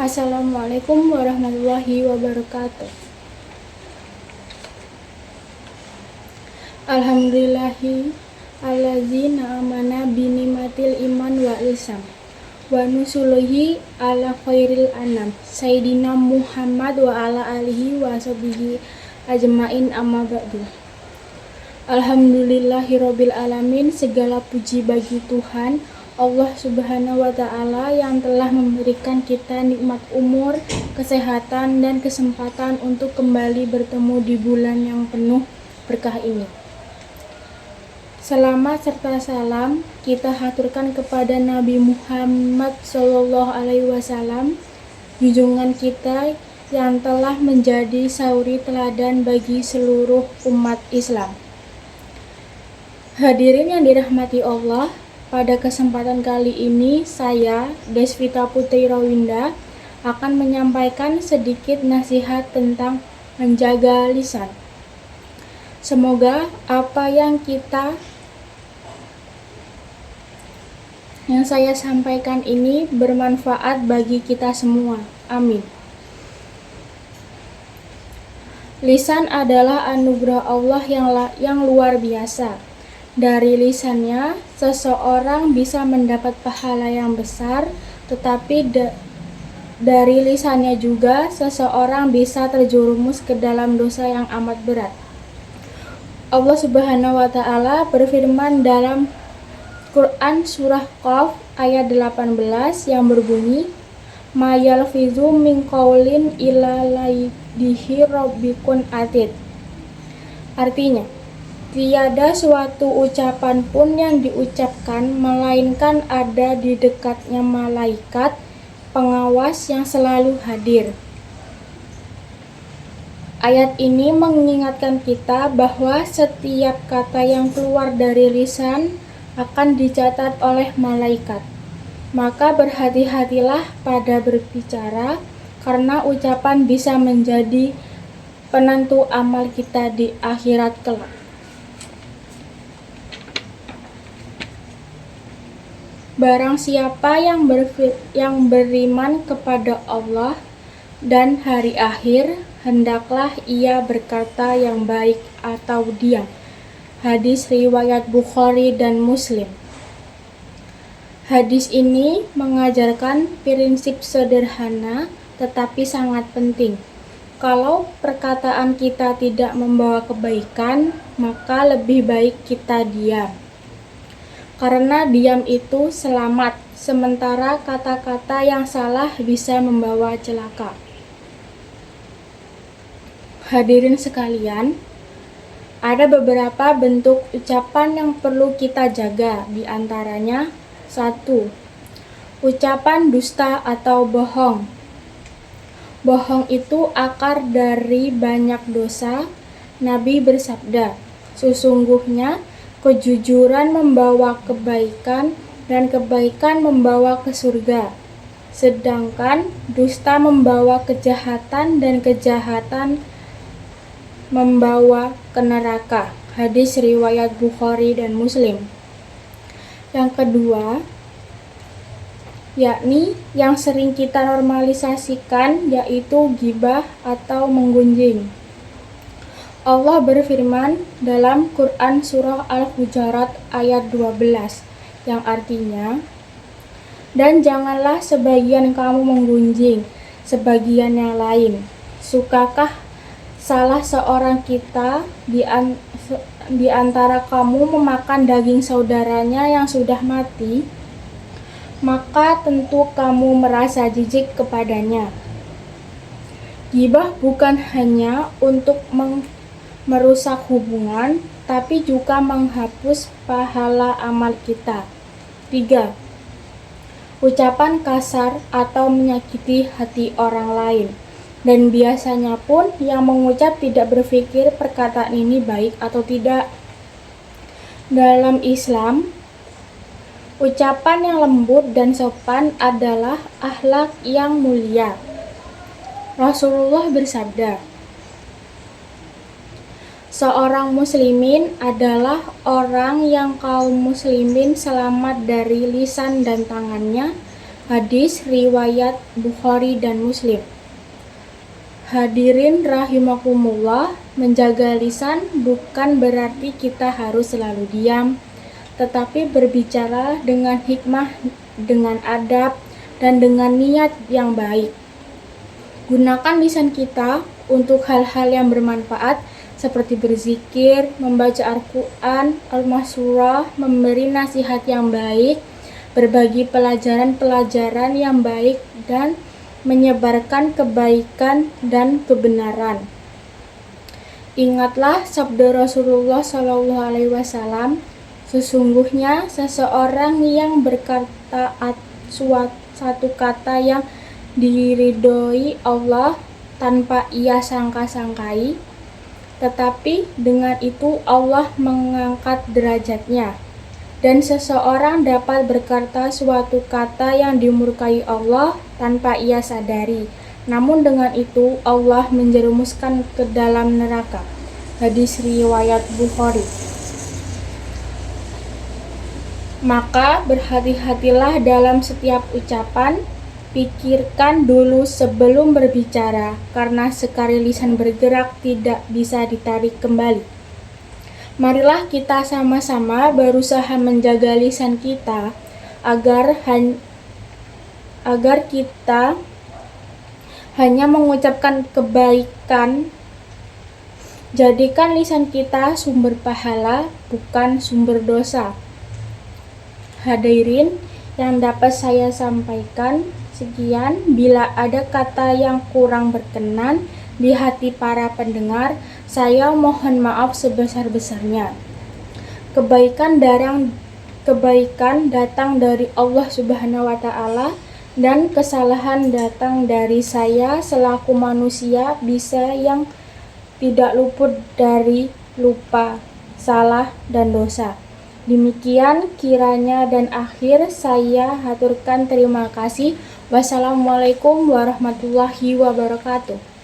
Assalamualaikum warahmatullahi wabarakatuh. Alhamdulillahi allazi na'amana binimatil iman wa ilsam wa nusulihi ala khairil anam Sayyidina Muhammad wa ala alihi wa sahbihi ajmain amma ba'du. Alhamdulillahirabbil alamin, segala puji bagi Tuhan Allah Subhanahu wa Ta'ala yang telah memberikan kita nikmat umur, kesehatan, dan kesempatan untuk kembali bertemu di bulan yang penuh berkah ini. Selamat serta salam kita haturkan kepada Nabi Muhammad SAW, junjungan kita yang telah menjadi sauri teladan bagi seluruh umat Islam. Hadirin yang dirahmati Allah, pada kesempatan kali ini saya, Desvita Putri Rawinda, akan menyampaikan sedikit nasihat tentang menjaga lisan. Semoga apa yang saya sampaikan ini bermanfaat bagi kita semua. Amin. Lisan adalah anugerah Allah yang luar biasa. Dari lisannya, seseorang bisa mendapat pahala yang besar, tetapi dari lisannya juga seseorang bisa terjerumus ke dalam dosa yang amat berat. Allah Subhanahu wa Ta'ala berfirman dalam Quran surah Qaf ayat 18 yang berbunyi, "Ma yalfizu min qaulin illa ladaihi rabbikun atid." Artinya, tiada suatu ucapan pun yang diucapkan melainkan ada di dekatnya malaikat pengawas yang selalu hadir. Ayat ini mengingatkan kita bahwa setiap kata yang keluar dari lisan akan dicatat oleh malaikat. Maka berhati-hatilah pada berbicara, karena ucapan bisa menjadi penentu amal kita di akhirat kelak. Barang siapa yang beriman kepada Allah dan hari akhir, hendaklah ia berkata yang baik atau diam. Hadis riwayat Bukhari dan Muslim. Hadis ini mengajarkan prinsip sederhana tetapi sangat penting. Kalau perkataan kita tidak membawa kebaikan, maka lebih baik kita diam. Karena diam itu selamat, sementara kata-kata yang salah bisa membawa celaka. Hadirin sekalian, ada beberapa bentuk ucapan yang perlu kita jaga, di antaranya 1. Ucapan dusta atau bohong. Bohong itu akar dari banyak dosa. Nabi bersabda, "Sesungguhnya kejujuran membawa kebaikan dan kebaikan membawa ke surga. Sedangkan dusta membawa kejahatan dan kejahatan membawa ke neraka." Hadis riwayat Bukhari dan Muslim. Yang kedua, yakni yang sering kita normalisasikan, yaitu ghibah atau menggunjing. Allah berfirman dalam Quran surah Al-Hujurat ayat 12 yang artinya, "Dan janganlah sebagian kamu menggunjing sebagian yang lain. Sukakah salah seorang kita di antara kamu memakan daging saudaranya yang sudah mati? Maka tentu kamu merasa jijik kepadanya." Ghibah bukan hanya untuk merusak hubungan, tapi juga menghapus pahala amal kita. 3. Ucapan kasar atau menyakiti hati orang lain. Dan biasanya pun yang mengucap tidak berpikir perkataan ini baik atau tidak. Dalam Islam, ucapan yang lembut dan sopan adalah akhlak yang mulia. Rasulullah bersabda, "Seorang muslimin adalah orang yang kaum muslimin selamat dari lisan dan tangannya, Hadis riwayat Bukhari dan Muslim. Hadirin rahimakumullah, menjaga lisan bukan berarti kita harus selalu diam, tetapi berbicara dengan hikmah, dengan adab, dan dengan niat yang baik. Gunakan lisan kita untuk hal-hal yang bermanfaat seperti berzikir, membaca Al-Quran, Al-Masurah, memberi nasihat yang baik, berbagi pelajaran-pelajaran yang baik, dan menyebarkan kebaikan dan kebenaran. Ingatlah sabda Rasulullah SAW, sesungguhnya seseorang yang berkata satu kata yang diridhoi Allah tanpa ia sangka-sangkai, tetapi dengan itu Allah mengangkat derajatnya. Dan seseorang dapat berkata suatu kata yang dimurkai Allah tanpa ia sadari, namun dengan itu Allah menjerumuskan ke dalam neraka. Hadis riwayat Bukhari. Maka berhati-hatilah dalam setiap ucapan, pikirkan dulu sebelum berbicara, karena sekali lisan bergerak tidak bisa ditarik kembali. Marilah kita sama-sama berusaha menjaga lisan kita agar kita hanya mengucapkan kebaikan. Jadikan lisan kita sumber pahala, bukan sumber dosa. Hadirin yang dapat saya sampaikan, sekian. Bila ada kata yang kurang berkenan di hati para pendengar, saya mohon maaf sebesar-besarnya. Kebaikan datang dari Allah Subhanahu wa Ta'ala, dan kesalahan datang dari saya selaku manusia bisa yang tidak luput dari lupa, salah, dan dosa. Demikian kiranya, dan akhir saya haturkan terima kasih. Wassalamualaikum warahmatullahi wabarakatuh.